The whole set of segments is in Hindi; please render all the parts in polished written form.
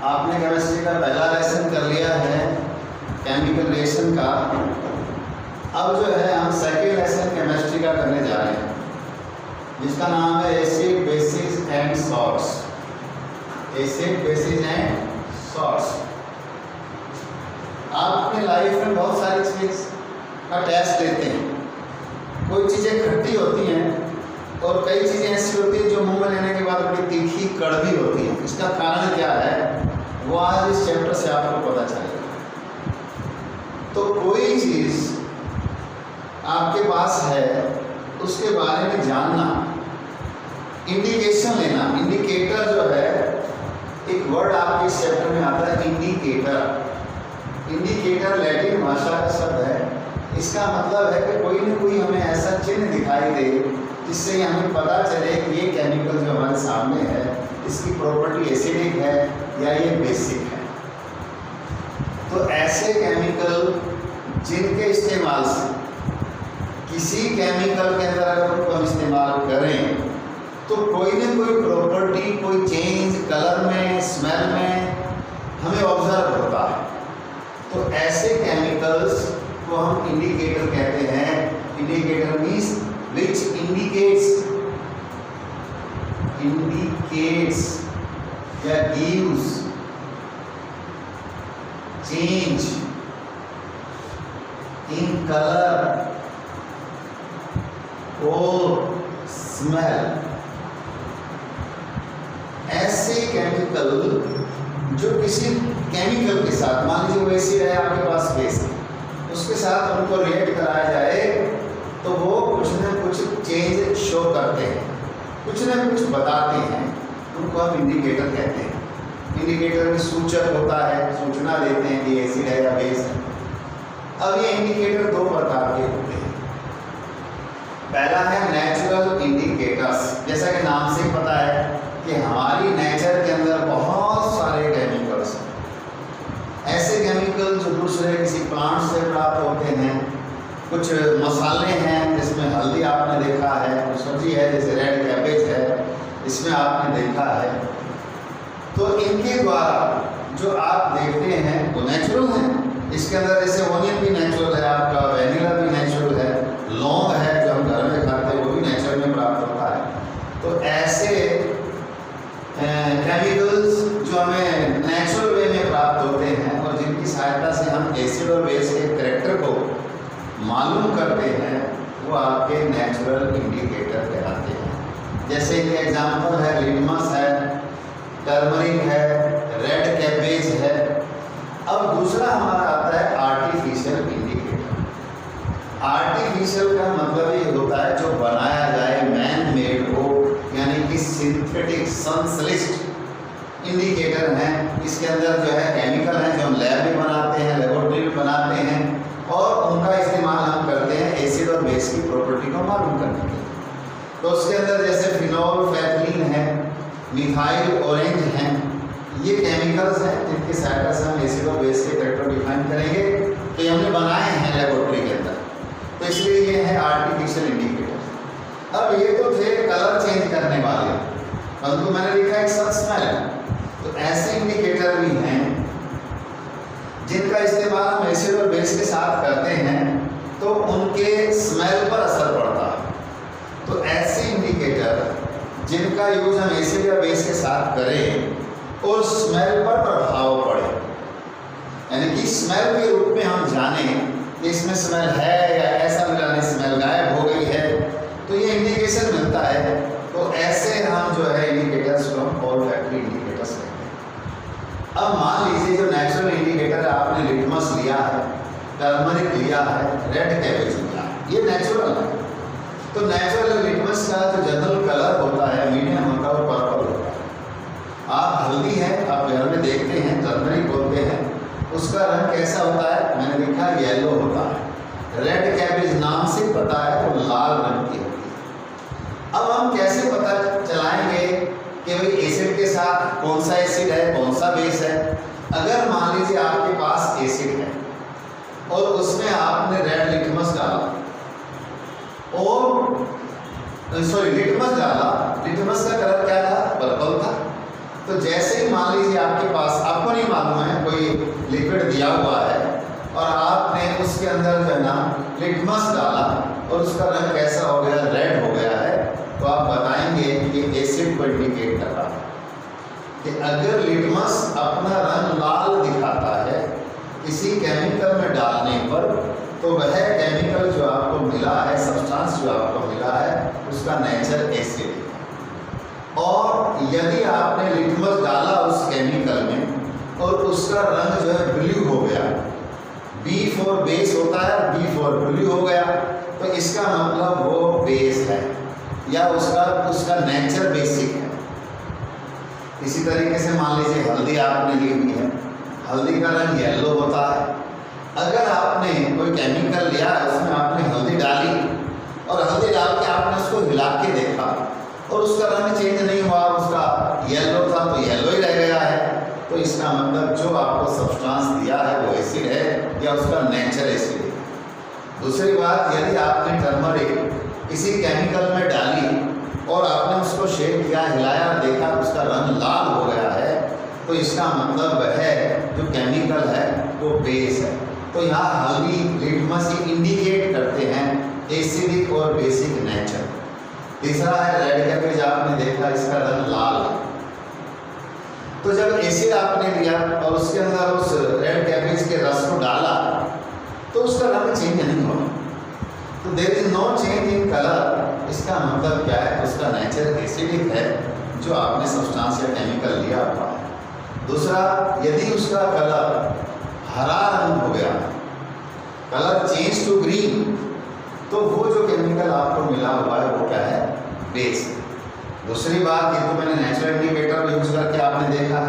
आपने केमिस्ट्री का पहला लेसन कर लिया है केमिकल रिएक्शन का। अब जो है हम सेकेंड लेसन केमिस्ट्री का करने जा रहे हैं, जिसका नाम है acid basis and salts. Acid basis and salts. आप अपनी लाइफ में बहुत सारी चीज़ का टेस्ट लेते हैं। कोई चीज़ें खट्टी होती हैं और कई चीज़ें ऐसी होती हैं जो मुंह में लेने के बाद बड़ी तीखी कड़वी होती है। इसका कारण क्या है वो आज इस चैप्टर से आपको पता चलेगा। तो कोई चीज़ आपके पास है उसके बारे में जानना, इंडिकेशन लेना। इंडिकेटर जो है, एक वर्ड आपके इस चैप्टर में आता है इंडिकेटर। इंडिकेटर लैटिन भाषा का शब्द है। इसका मतलब है कि कोई न कोई हमें ऐसा चिन्ह दिखाई दे जिससे हमें पता चले कि ये केमिकल जो हमारे सामने है इसकी प्रॉपर्टी एसिडिक है या ये बेसिक है। तो ऐसे केमिकल जिनके इस्तेमाल से किसी केमिकल के अंदर अगर उनको हम इस्तेमाल करें तो कोई न कोई प्रॉपर्टी, कोई चेंज कलर में, स्मेल में हमें ऑब्जर्व होता है। तो ऐसे केमिकल्स को हम इंडिकेटर कहते हैं। इंडिकेटर मीन्स विच इंडिकेट्स या गिव्स चेंज इन कलर और स्मेल। ऐसे केमिकल जो किसी केमिकल के साथ, मान लीजिए वो एसिड है आपके पास बेस है, उसके साथ उनको रिएक्ट कराया जाए तो वो कुछ न कुछ चेंज शो करते हैं, कुछ न कुछ बताते हैं। उनको हम इंडिकेटर कहते हैं। इंडिकेटर में सूचक होता है, सूचना देते हैं कि एसिड है या बेस है। अब ये इंडिकेटर दो प्रकार के होते हैं। पहला है नेचुरल इंडिकेटर्स। जैसा कि नाम से पता है कि हमारी नेचर के अंदर बहुत सारे केमिकल्स हैं। ऐसे केमिकल जो दूसरे किसी प्लांट से प्राप्त होते हैं। कुछ मसाले हैं जिसमें हल्दी आपने देखा है, कुछ सब्जी है जैसे रेड कैबेज है, इसमें आपने देखा है। तो इनके द्वारा जो आप देखते हैं वो नेचुरल है। इसके अंदर जैसे ओनियन भी नेचुरल है, आपका वेनिला भी नेचुरल है, लौंग है जो हम घर में खाते हैं वो भी नेचुरल में प्राप्त होता है। तो ऐसे केमिकल्स जो हमें नेचुरल वे में प्राप्त होते हैं और जिनकी सहायता से हम एसिड और बेस के कैरेक्टर को मालूम करते हैं, वो आपके नेचुरल इंडिकेटर कहलाते हैं। जैसे कि एग्जांपल है लिटमस है, टर्मरिक है, रेड कैबेज है। अब दूसरा हमारा आता है आर्टिफिशियल इंडिकेटर। आर्टिफिशियल का मतलब ये होता है जो बनाया जाए, मैन मेड हो, यानी कि सिंथेटिक संश्लिष्ट इंडिकेटर हैं। इसके अंदर जो है केमिकल हैं जो हम लैब में बनाते हैं, लेबोरेटरी में बनाते हैं और उनका इस्तेमाल हम करते हैं एसिड और बेस की प्रॉपर्टी को मालूम करने के लिए। तो उसके अंदर जैसे फिनोल फैथलीन है, मिथाइल ऑरेंज हैं, ये केमिकल्स हैं जिनकी सहायता से हम एसिड और बेस के कैरेक्टर डिफाइन करेंगे। तो ये हमने बनाए हैं लेबोरेटरी के अंदर, तो इसलिए ये है आर्टिफिशियल इंडिकेटर। अब ये तो थे कलर चेंज करने वाले, परंतु मैंने लिखा एक सच स्मेल। तो ऐसे इंडिकेटर भी हैं जिनका इस्तेमाल हम एसिड और बेस के साथ करते हैं तो उनके स्मेल पर असर पड़ता है। तो ऐसे इंडिकेटर जिनका यूज हम एसिड या बेस के साथ करें और स्मेल पर प्रभाव पड़े, यानी कि स्मेल के रूप में हम जानें कि इसमें स्मेल है या ऐसा मिलाने स्मेल गायब हो गई है, तो ये इंडिकेशन मिलता है। तो ऐसे हम जो है इंडिकेटर्स को हम ऑल्फैक्टरी इंडिकेटर्स कहते हैं। अब मान लीजिए जो नेचुरल इंडिकेटर आपने लिटमस लिया है, टर्मरिक लिया है, रेड कैबेज लिया है, ये नेचुरल है। तो नेचुरल लिटमस का जो जनरल कलर होता है, मीडियम होता है, वो पर्पल होता है। आप हल्दी है, आप घर में देखते हैं, टर्मरिक बोलते हैं, उसका रंग कैसा होता है? मैंने लिखा येलो होता है। रेड कैबेज नाम से पता है वो लाल रंग की होती है। अब हम कैसे पता चलाएंगे कि भाई एसिड के साथ कौन सा एसिड है, कौन सा बेस है? अगर मान लीजिए आपके पास एसिड है और उसमें आपने रेड लिटमस डाला और लिटमस डाला, लिटमस का कलर क्या था? पर्पल था। तो जैसे ही मान लीजिए आपके पास, आपको नहीं मालूम है, कोई लिक्विड दिया हुआ है और आपने उसके अंदर जो है ना लिटमस डाला और उसका रंग कैसा हो गया, रेड हो गया है, तो आप बताएंगे कि एसिड को इंडिकेट कर रहा है। कि अगर लिटमस अपना रंग लाल दिखाता है किसी केमिकल में डालने पर, तो वह केमिकल जो आपको मिला है, सब्सटेंस जो आपको मिला है, उसका नेचर एसिड है। और यदि आपने लिटमस डाला उस केमिकल में और उसका रंग जो है ब्लू हो गया, B फॉर बेस होता है, B फॉर ब्लू हो गया, तो इसका मतलब वो बेस है या उसका नेचर बेसिक है। इसी तरीके से मान लीजिए हल्दी आपने ली हुई है, हल्दी का रंग येलो होता है। अगर आपने कोई केमिकल लिया है, उसमें आपने हल्दी डाली और हल्दी डाल के आपने उसको हिला के देखा और उसका रंग चेंज नहीं हुआ, उसका येलो था तो येलो ही रह गया है, तो इसका मतलब जो आपको सब्सटेंस दिया है वो एसिड है या उसका नेचर एसिड है। दूसरी बात, यदि आपने टर्मरिक किसी केमिकल में डाली और आपने उसको शेक किया, हिलाया, देखा उसका रंग लाल हो गया है, तो इसका मतलब वह जो केमिकल है वो बेस है। तो यहाँ हल्दी, लिटमस इंडिकेट करते हैं एसिडिक और बेसिक नेचर। तीसरा है रेड कैबेज, आपने देखा इसका रंग लाल है, तो जब एसिड आपने लिया और उसके अंदर उस रेड कैबेज के रस को डाला तो उसका रंग चेंज नहीं हुआ, तो there is no change in colour. इसका मतलब क्या है, उसका नेचर एसिडिक है जो आपने सब्सटेंस या केमिकल लिया हुआ है। दूसरा, यदि उसका कलर हरा रंग हो गया, कलर चेंज टू ग्रीन, तो वो जो केमिकल आपको मिला हुआ है वो क्या है, बेस। दूसरी बात, ये तो मैंने नेचुरल इंडिकेटर यूज करके आपने देखा।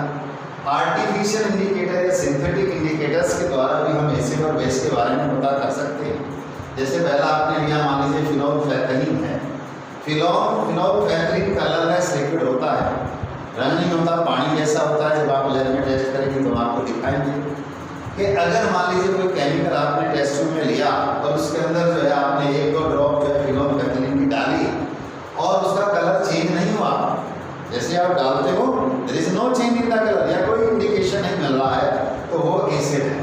आर्टिफिशियल इंडिकेटर या सिंथेटिक इंडिकेटर्स के द्वारा भी हम एसिड और बेस के बारे में पता कर सकते हैं। जैसे पहला आपने लिया, मान लीजिए फिनोल्फेथलीन है। फिनोल्फेथलीन कलरलेस लिक्विड होता है, रंग नहीं होता, पानी जैसा होता है। जब आप लैब में टेस्ट करेंगे तो आपको दिखाएंगे कि अगर मान लीजिए कोई केमिकल आपने टेस्ट ट्यूब में लिया और उसके अंदर जो है आपने 1-2 ड्रॉप जो है फिनोल्फेथलीन की डाली और उसका कलर चेंज नहीं हुआ, जैसे आप डालते हो there is no change in the colour या कोई इंडिकेशन नहीं मिल रहा है, तो वो एसिड है।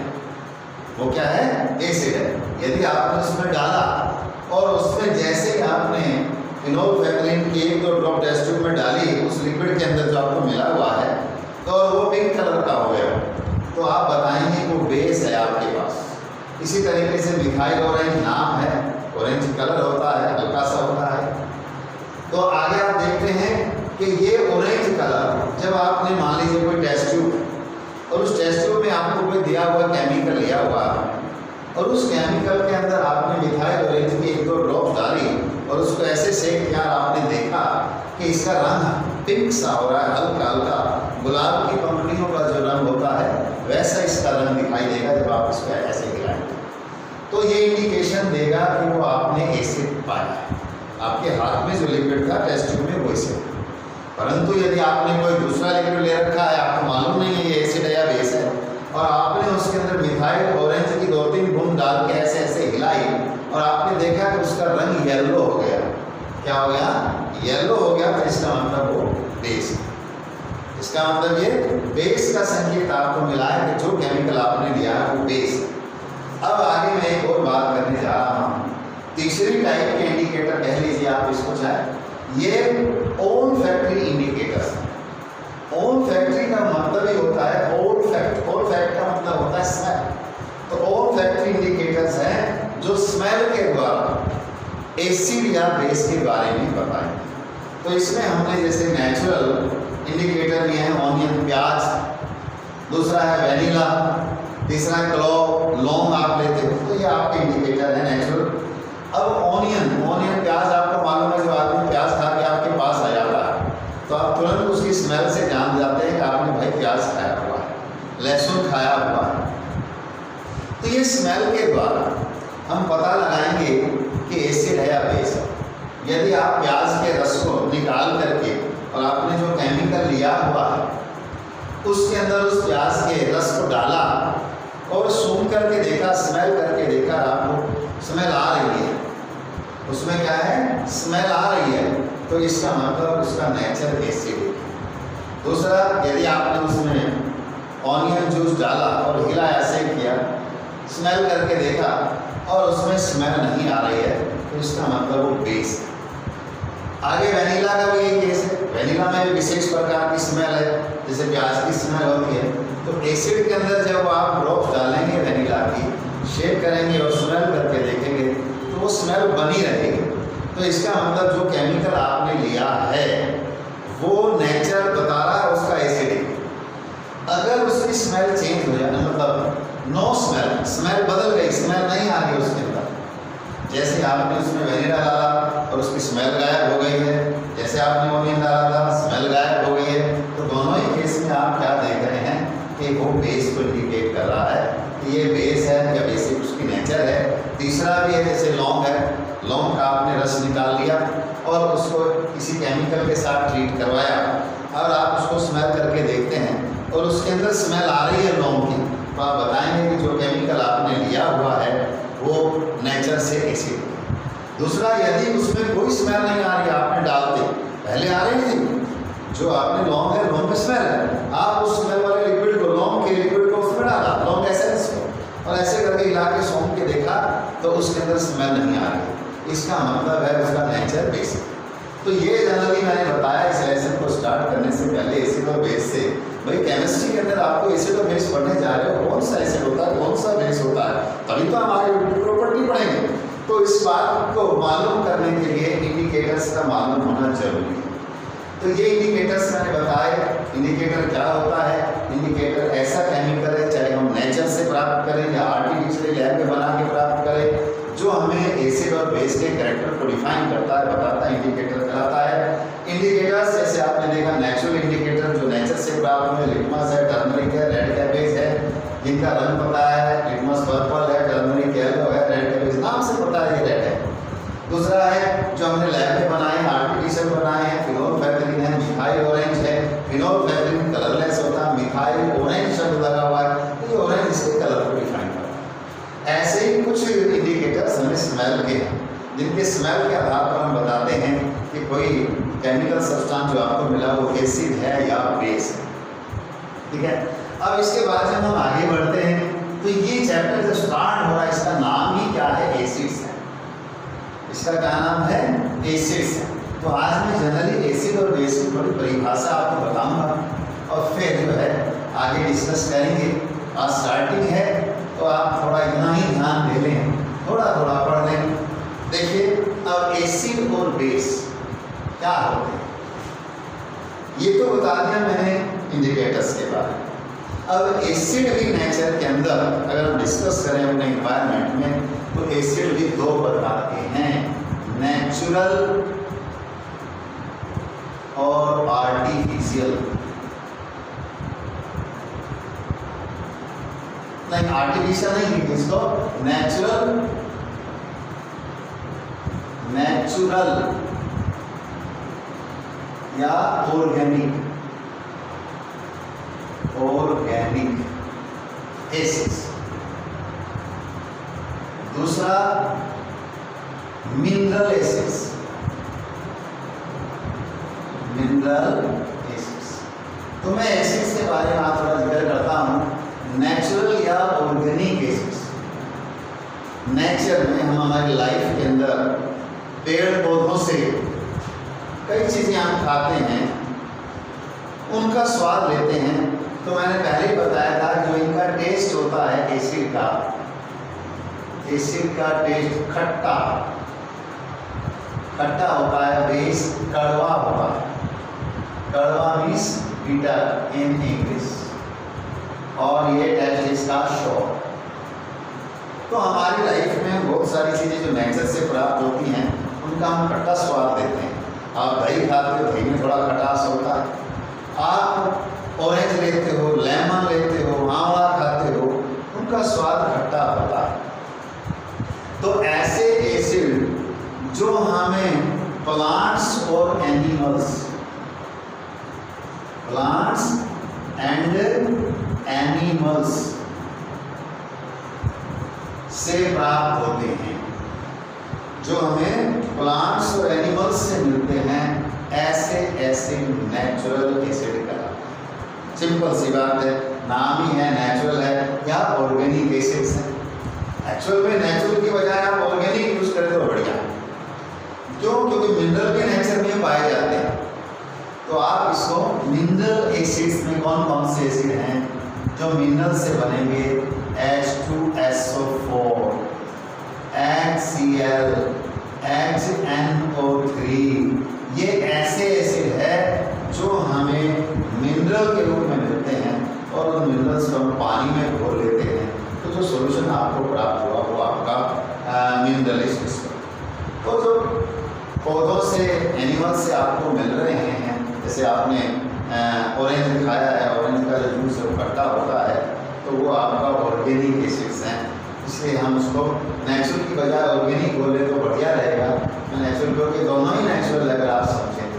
वो क्या है, एसिड है। यदि आपने उसमें डाला और उसमें जैसे ही आपने फिनोल्फेथलीन की 1-2 ड्रॉप टेस्ट ट्यूब में डाली, उस लिक्विड के अंदर जो आपको मिला हुआ है, तो वो पिंक कलर का हो गया, तो आप बताएंगे वो बेस है आपके पास। इसी तरीके से मिथाइल ऑरेंज नाम है, ऑरेंज कलर होता है, हल्का सा होता है। तो आगे आप देखते हैं कि ये ऑरेंज कलर जब आपने मान लीजिए कोई टेस्ट ट्यूब और उस टेस्ट ट्यूब में आपको कोई दिया हुआ केमिकल लिया हुआ और उस केमिकल के अंदर आपने मिथाइल ऑरेंज की 1-2 ड्रॉप्स डाली और उसको ऐसे सेक किया, आपने देखा कि इसका रंग पिंक सा हो रहा है, हल्का हल्का गुलाब की पंखुड़ियों का जो रंग होता है वैसा इसका रंग दिखाई देगा जब आप इसको ऐसे हिलाएंगे, तो ये इंडिकेशन देगा कि वो आपने एसिड पाया है। आपके हाथ में जो लिक्विड था टेस्ट ट्यूब में वो एसिड। परंतु यदि आपने कोई दूसरा लिक्विड ले रखा है, आपको मालूम नहीं है ये एसिड है या बेस है, और आपने उसके अंदर मिथाइल ऑरेंज की 2-3 बूंद डाल के ऐसे ऐसे हिलाई और आपने देखा कि उसका रंग येलो हो गया, क्या हो गया, येलो हो गया, तो इसका मतलब वो बेस है। इसका मतलब ये बेस का संकेत आपको मिला है कि जो केमिकल आपने लिया है वो बेस है। अब आगे मैं एक और बात करने जा रहा हूँ, तीसरी टाइप के इंडिकेटर कह लीजिए आप इसको चाहे, ये ओन फैक्ट्री इंडिकेटर्स हैं। ओन फैक्ट्री का मतलब ही होता है ओन फैक्ट का मतलब होता है स्मेल। तो ओन फैक्ट्री इंडिकेटर्स हैं जो स्मेल के द्वारा एसिड या बेस के बारे में बताएं। तो इसमें हमने जैसे नेचुरल इंडिकेटर लिए हैं, ऑनियन प्याज, दूसरा है वेनिला, तीसरा है क्लोव, लौंग आप लेते हो, तो ये आपके इंडिकेटर है नेचुरल। अब ऑनियन प्याज आपको मालूम है, जो आदमी प्याज खा के आपके पास आ जाता है तो आप तुरंत उसकी स्मेल से जान जाते हैं कि आपने भाई प्याज खाया हुआ है, लहसुन खाया हुआ है। तो ये स्मेल के द्वारा हम पता लगाएंगे कि एसिड है या बेस है। यदि आप प्याज के रस को निकाल करके और आपने जो केमिकल लिया हुआ है उसके अंदर उस प्याज के रस को डाला और सूंघ करके देखा, स्मेल करके देखा, आपको स्मेल आ रही है, उसमें क्या है, स्मेल आ रही है, तो इसका मतलब उसका नेचर एसिडिक है। दूसरा, यदि आपने उसमें ऑनियन जूस डाला और हिलाया, ऐसे किया, स्मेल करके देखा और उसमें स्मेल नहीं आ रही है, तो इसका मतलब वो बेस है। आगे वेनिला का भी यही केस है। वेनिला में भी विशेष प्रकार की स्मेल है, जैसे प्याज की स्मेल होती है। तो एसिड के अंदर जब आप ड्रॉप्स डालेंगे वेनिला की, शेक करेंगे और स्मेल करके देखेंगे, तो वो स्मेल बनी रहेगी। तो इसका मतलब जो केमिकल आपने लिया है वो नेचर बता रहा है उसका एसिडिक। अगर उसकी स्मेल चेंज हो जाए, मतलब नो स्मेल, स्मेल बदल गई, स्मेल नहीं आ रही उसके अंदर, जैसे आपने उसमें वेनिला डाला और उसकी स्मेल गायब हो गई है, जैसे आपने ऑनियन डाला था स्मेल गायब हो गई है, तो दोनों ही केस में आप क्या देख रहे हैं कि वो बेस को इंडिकेट कर रहा है कि ये बेस है या बेसिक उसकी नेचर है। तीसरा भी है, जैसे लौंग है, लौंग का आपने रस निकाल लिया और उसको किसी केमिकल के साथ ट्रीट करवाया और आप उसको स्मेल करके देखते हैं और उसके अंदर स्मेल आ रही है लौंग की, तो आप बताएंगे कि जो केमिकल आपने लिया हुआ है वो नेचर से एसिड है। दूसरा, यदि उसमें कोई स्मेल नहीं आ रही, आपने डालते पहले आ रही थी, जो आपने लौंग है, लौंग में स्मेल है, आप उस स्मेल वाले लिक्विड को, लौंग के लिक्विड को उसमें डाला, लौंग एसेंस को, और ऐसे करके हिला के सौंप के देखा तो उसके अंदर स्मेल नहीं आ रही, इसका मतलब है उसका नेचर बेसिक। तो ये जनरली मैंने बताया इस लेसन को स्टार्ट करने से पहले एसिड और बेस से। भाई केमिस्ट्री के अंदर आपको एसिड और बेस पढ़ने जा रहे हो, कौन सा एसिड होता है, कौन सा बेस होता है, तभी तो हम आगे प्रॉपर्टी पढ़ेंगे। तो इस बात को मालूम करने के लिए इंडिकेटर्स का मालूम होना जरूरी है। तो ये इंडिकेटर्स मैंने बताए। इंडिकेटर क्या होता है? इंडिकेटर ऐसा केमिकल है, चाहे हम नेचर से प्राप्त करें या आर्टिफिशियली लैब में बना के प्राप्त करें, जो हमें एसिड और बेस के कैरेक्टर को डिफाइन करता है, बताता है, इंडिकेटर कहलाता है। इंडिकेटर्स जैसे आपने देखा, नेचुरल इंडिकेटर जो नेचर से प्राप्त हुए, लिटमस है, टर्मरिक है, रेड कैबेज है, जिनका रंग पता है, लिटमस पर्पल है, टर्मरिक येलो है, रेड कैबेज नाम से पता है ये रेड है। दूसरा है जो हमने लैब में बनाए हैं, आर्टिफिशियल बनाए हैं, फिनोल्फेथलीन है, मिथाइल ऑरेंज है। फिनोल्फेथलीन कलरलेस होता है, मिथाइल ऑरेंज शब्द लगा हुआ है, तो ये ऑरेंज इसके कलर को डिफाइन करता है। ऐसे ही कुछ इंडिकेटर्स हमें स्मेल के हैं, जिनके स्मेल के आधार पर हम बताते हैं कि कोई केमिकल सब्सटेंस जो आपको मिला वो एसिड है या बेस है। ठीक है, अब इसके बाद जब हम आगे बढ़ते हैं तो ये चैप्टर जो स्टार्ट हो रहा है इसका नाम ही क्या है? एसिड्स है। इसका क्या नाम है? एसिड्स है। तो आज मैं जनरली एसिड और बेस की थोड़ी परिभाषा आपको बताऊंगा और फिर जो है आगे डिस्कस करेंगे। आज स्टार्टिंग है तो आप थोड़ा इतना ही ध्यान दे लें, थोड़ा थोड़ा पढ़ लें। देखिए, अब एसिड और बेस क्या होते हैं ये तो बता दिया मैंने इंडिकेटर्स के बारे में। अब एसिड भी नेचर के अंदर अगर हम डिस्कस करें अपने एनवायरनमेंट में, तो एसिड भी दो प्रकार के हैं, नेचुरल और आर्टिफिशियल। नहीं, आर्टिफिशियल नहीं, इसको नेचुरल, नेचुरल या ऑर्गेनिक, ऑर्गेनिक एसिड्स। दूसरा मिनरल एसिड्स, मिनरल एसिड्स। तो मैं एसिड्स के बारे में आज थोड़ा जिक्र करता हूँ। नेचुरल या ऑर्गेनिक एसिड्स, नेचर में हम हमारी लाइफ के अंदर पेड़ पौधों से कई चीज़ें हम खाते हैं, उनका स्वाद लेते हैं। तो मैंने पहले ही बताया था जो इनका टेस्ट होता है एसिड का, एसिड का टेस्ट खट्टा, खट्टा होता है, बेस कड़वा होता है। कड़वा मीन्स बिटर इन इंग्लिश, और ये टेस्ट इसका शॉर्ट। तो हमारी लाइफ में बहुत सारी चीज़ें जो नेचर से प्राप्त होती हैं उनका हम खट्टा स्वाद देते हैं। आप दही खाते हो, दही में थोड़ा खटास होता है। आप ऑरेंज लेते हो, लेमन लेते हो, आंवला खाते हो, उनका स्वाद खट्टा होता है। तो ऐसे एसिड जो हमें प्लांट्स और एनिमल्स, प्लांट्स एंड एनिमल्स से प्राप्त होते हैं, जो हमें प्लांट्स और एनिमल्स से मिलते हैं, ऐसे एसिड नेचुरल एसिड कहलाते हैं। सिंपल सी बात है, नाम ही है नेचुरल है या ऑर्गेनिक एसिड्स है। एक्चुअल में नेचुरल की बजाय आप ऑर्गेनिक यूज करें तो बढ़िया है। क्यों? क्योंकि मिनरल के नेचर में पाए जाते हैं। तो आप इसको मिनरल एसिड्स में कौन कौन से एसिड हैं जो मिनरल से बनेंगे? H2SO4, HCl, HNO3, ये ऐसे एसिड है जो हमें मिनरल के रूप में मिलते हैं और उन मिनरल्स को हम पानी में घोल लेते हैं तो जो सॉल्यूशन आपको प्राप्त हुआ वो आपका मिनरल एसिड्स। तो जो पौधों से, एनिमल से आपको मिल रहे हैं, जैसे आपने ऑरेंज दिखाया है, ऑरेंज का जो जूस है वो खट्टा होता है तो वो आपका ऑर्गेनिक एसिड्स हैं। इसलिए हम उसको नेचुरल की बजाय ऑर्गेनिक बोले तो बढ़िया रहेगा। नेचुरल क्योंकि दोनों ही नेचुरल है, अगर आप समझें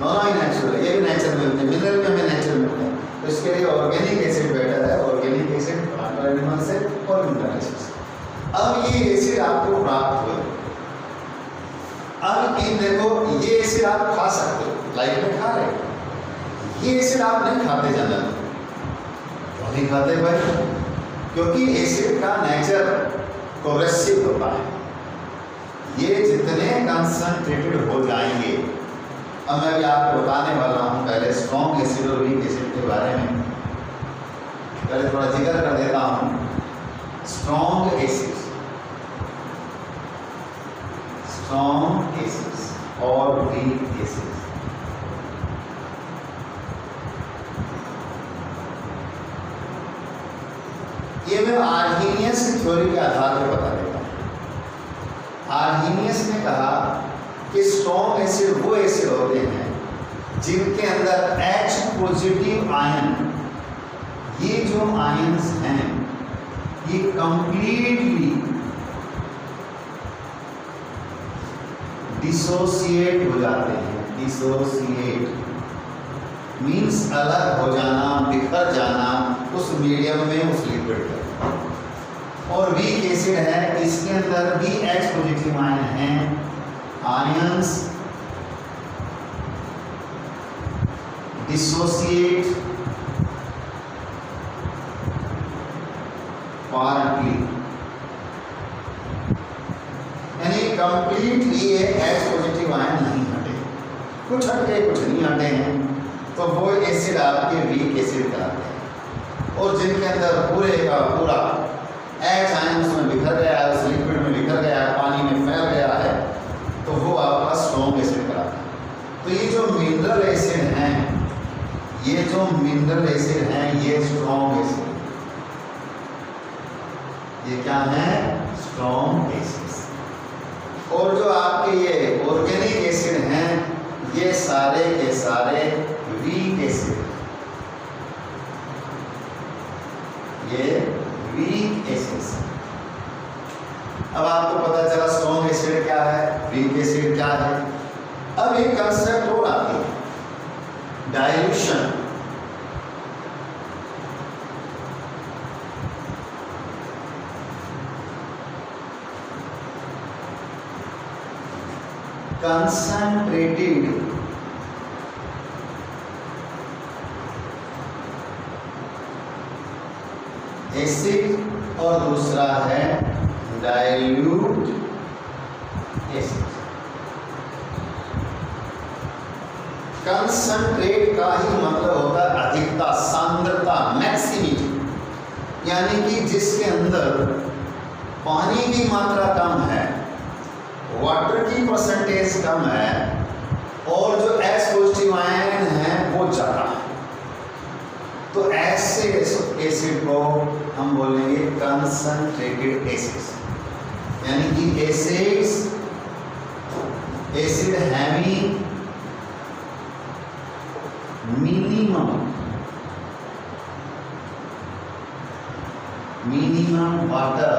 दोनों ही नेचुरल है। ये भी नेचुरल मिलते हैं, मिनरल में हमें नेचुरल मिलते हैं, तो इसके लिए ऑर्गेनिक एसिड बेटर है। ऑर्गेनिक एसिड प्लांट एनिमल से और मिनरल एसिड। अब ये एसिड आपको प्राप्त हुए, अब इन देखो ये एसिड आप खा सकते हो, लाइफ में खा रहे। ये एसिड आप नहीं खाते जनरल, क्यों नहीं खाते भाई? क्योंकि एसिड का नेचर कोरेसिव होता है। ये जितने कंसंट्रेटेड हो जाएंगे, अब मैं भी आपको बताने वाला हूँ पहले स्ट्रॉन्ग एसिड और वीक एसिड के बारे में। पहले थोड़ा जिक्र कर देता हूँ। स्ट्रॉन्ग एसिड, स्ट्रॉन्ग एसिड्स और वीक एसिड्स। ये मैं आर्हीनियस की थ्योरी के आधार पर बता देता हूँ। आर्हीनियस ने कहा कि स्ट्रॉन्ग एसिड वो एसिड होते हैं जिनके अंदर H पॉजिटिव आयन, ये जो आयन्स हैं ये कंप्लीटली डिसोसिएट हो जाते हैं। डिसोसिएट मीन्स अलग हो जाना, बिखर जाना उस मीडियम में, उस लिक्विड में। और वीक एसिड है, इसके अंदर भी H पॉजिटिव आयन हैं, आयंस डिसोसिएट पार्टली, यानी कंप्लीटली ये H पॉजिटिव आयन नहीं हटे, कुछ हटे कुछ नहीं हटे हैं, तो वो एसिड आपके वीक एसिड कहलाते हैं। और जिनके अंदर पूरे का पूरा H आयन उसमें बिखर गया है, उस लिक्विड में बिखर गया है, पानी में फैल गया है, तो वो आपका स्ट्रॉन्ग एसिड कहलाता है। तो ये जो मिनरल एसिड हैं, ये जो मिनरल एसिड हैं ये स्ट्रॉन्ग एसिड, ये क्या है? Strong acids. और जो आपके ये ऑर्गेनिक एसिड हैं ये सारे के सारे वीक एसिड, ये वीक एसिड्स। अब आपको पता चला स्ट्रॉन्ग एसिड क्या है, वीक एसिड क्या है। अब एक कंसेप्ट और आती है, डाइल्यूशन। कंसंट्रेटेड एसिड और दूसरा है डाइल्यूट एसिड। कंसंट्रेट का ही मतलब होता है अधिकता, सांद्रता, मैक्सिमिटी, यानी कि जिसके अंदर पानी की मात्रा कम है, वाटर की परसेंटेज कम है और जो H पॉजिटिव आयन है वो ज़्यादा है, तो ऐसे एसिड को हम बोलेंगे कंसंट्रेटेड एसिड्स। यानी कि acids, acid having minimum water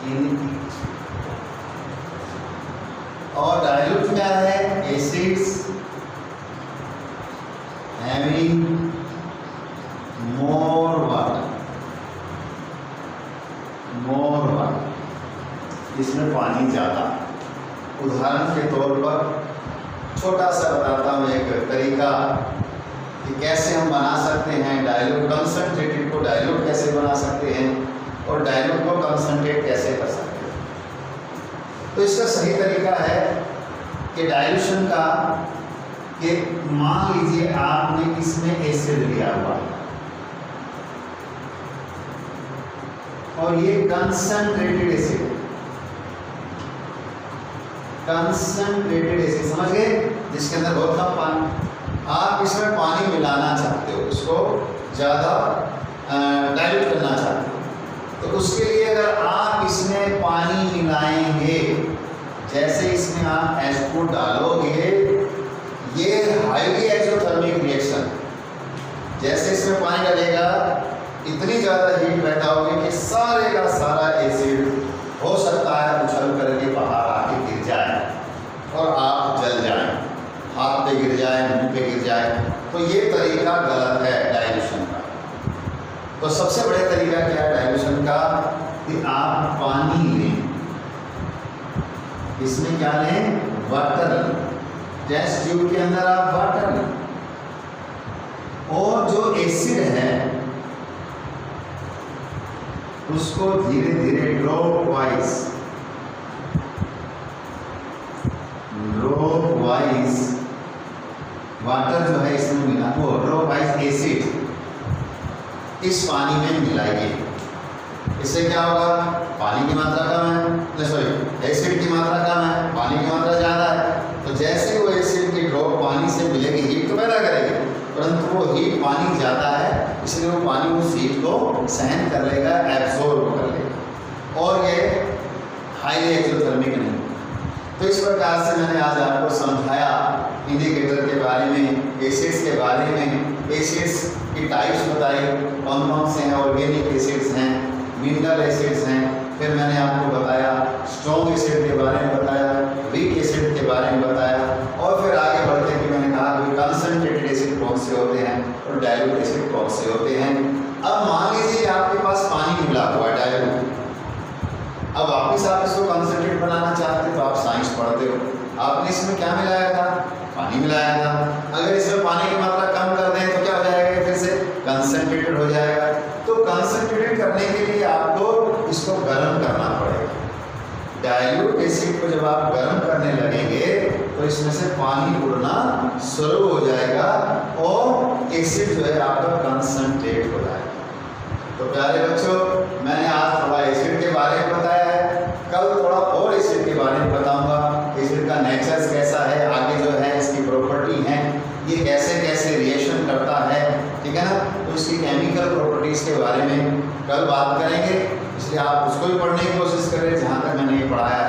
in it. और डाइल्यूट क्या है? एसिड्स हैविंग मोर वाटर, इसमें पानी ज़्यादा। उदाहरण के तौर पर छोटा सा बताता हूँ एक तरीका कि कैसे हम बना सकते हैं डाइल्यूट, कंसंट्रेटेड को डाइल्यूट कैसे बना सकते हैं और डाइल्यूट को कंसंट्रेट कैसे कर सकते हैं। तो इसका सही तरीका है कि डाइल्यूशन का, कि मान लीजिए आपने इसमें एसिड लिया हुआ और ये कंसंट्रेटेड एसिड, कंसंट्रेटेड एसिड समझ गए, जिसके अंदर बहुत कम पानी, आप इसमें पानी मिलाना चाहते हो, इसको ज़्यादा डाइल्यूट करना चाहते हो, तो उसके लिए अगर आप इसमें पानी मिलाएंगे, जैसे इसमें आप H2 डालोगे, ये हाईली एक्सोथर्मिक रिएक्शन, जैसे इसमें पानी डालेगा इतनी ज़्यादा हीट पैदा होगी कि सारे का सारा एसिड हो सकता है उछल करके बाहर आके गिर जाए और आप जल जाएं, हाथ पे गिर जाए, मुंह पे गिर जाए। तो ये तरीका गलत है डाइल्यूशन का। तो सबसे बढ़िया तरीका क्या है डाइल्यूशन का, कि आप पानी लें, इसमें क्या लें, वाटर लें, टेस्ट ट्यूब के अंदर आप वाटर लें और जो एसिड है उसको धीरे धीरे ड्रॉप वाइज वाटर जो है इसमें मिला, वो ड्रॉप वाइज एसिड इस पानी में मिलाइए। इससे क्या होगा, पानी की मात्रा कम है, सॉरी एसिड की मात्रा कम है, पानी की मात्रा ज़्यादा है। तो जैसे वो एसिड की ड्रॉप पानी से मिलेगी, हीट तो पैदा करेगी, परंतु वो हीट पानी ज़्यादा है, इसलिए वो पानी उस हीट को सहन कर लेगा, एब्जॉर्ब कर लेगा और ये हाईली एक्सोथर्मिक नहीं। तो इस प्रकार से मैंने आज आपको समझाया इंडिकेटर के बारे में, एसिड्स के बारे में, एसिड्स की टाइप्स बताई, कौन कौन से हैं, ऑर्गेनिक एसिड्स हैं, मिनरल एसिड्स हैं, फिर मैंने आपको बताया स्ट्रॉन्ग एसिड के बारे में बताया, वीक एसिड के बारे में बताया और फिर आगे बढ़ते कि मैंने कहा कि कंसंट्रेटेड एसिड कौन से होते हैं और डाइल्यूट एसिड कौन से होते हैं। अब मान लीजिए आपके पास पानी मिला हुआ है डाइल्यूट, अब वापिस आप इसको कंसंट्रेट बनाना चाहते हो, तो आप साइंस पढ़ते हो, आपने इसमें क्या मिलाया था, पानी मिलाया था। अगर इसमें पानी की मात्रा कम कर दें तो क्या हो जाएगा, फिर से कंसंट्रेटेड हो जाएगा। तो कंसंट्रेटेड करने के लिए आपको इसको गर्म करना पड़ेगा। डाइल्यूट एसिड को जब आप गर्म करने लगेंगे तो इसमें से पानी उड़ना शुरू हो जाएगा और एसिड जो है आपका कंसंट्रेट हो जाएगा। तो प्यारे बच्चों, मैंने आज थोड़ा एसिड के बारे में बताया है, कल थोड़ा और एसिड के बारे में बताऊंगा, एसिड का नेचर कैसा है, आगे जो है इसकी प्रॉपर्टी है, ये कैसे कैसे रिएक्शन करता है, ठीक है ना। तो इसकी केमिकल प्रॉपर्टीज़ के बारे में कल बात करेंगे, इसलिए आप उसको भी पढ़ने की कोशिश करें जहाँ तक मैंने ये पढ़ाया